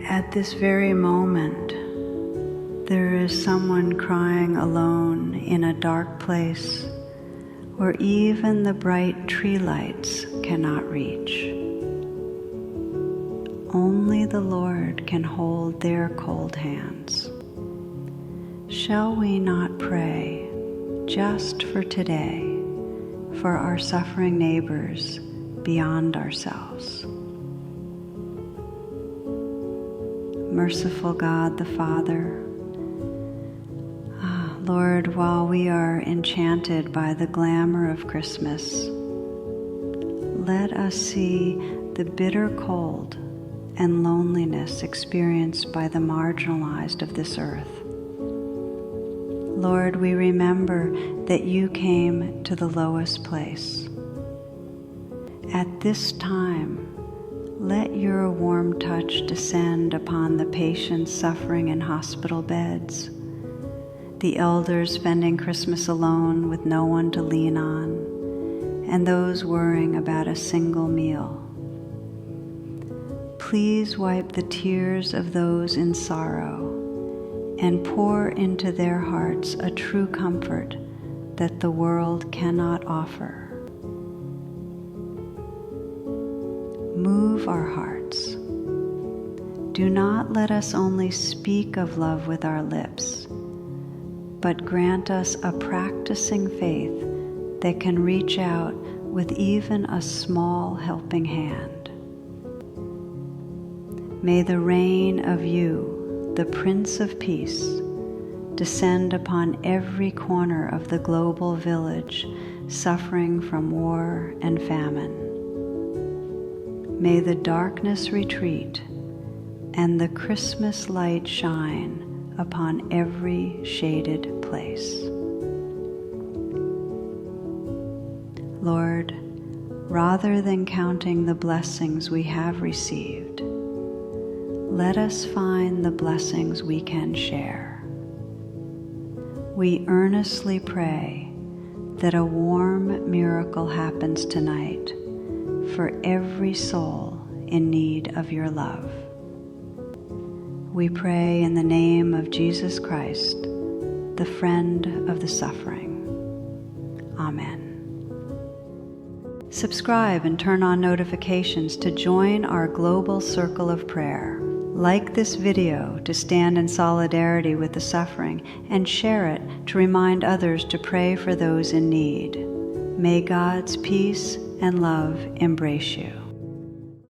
at this very moment, there is someone crying alone in a dark place where even the bright tree lights cannot reach. Only the Lord can hold their cold hands. Shall we not pray just for today, for our suffering neighbors beyond ourselves? Merciful God the Father, Lord, while we are enchanted by the glamour of Christmas, let us see the bitter cold and loneliness experienced by the marginalized of this earth. Lord, we remember that you came to the lowest place. At this time, let your warm touch descend upon the patients suffering in hospital beds, the elders spending Christmas alone with no one to lean on, and those worrying about a single meal. Please wipe the tears of those in sorrow and pour into their hearts a true comfort that the world cannot offer. Move our hearts. Do not let us only speak of love with our lips, but grant us a practicing faith that can reach out with even a small helping hand. May the reign of you, the Prince of Peace, descend upon every corner of the global village suffering from war and famine. May the darkness retreat and the Christmas light shine upon every shaded place. Lord, rather than counting the blessings we have received, let us find the blessings we can share. We earnestly pray that a warm miracle happens tonight for every soul in need of your love. We pray in the name of Jesus Christ, the friend of the suffering. Amen. Subscribe and turn on notifications to join our global circle of prayer. Like this video to stand in solidarity with the suffering, and share it to remind others to pray for those in need. May God's peace and love embrace you.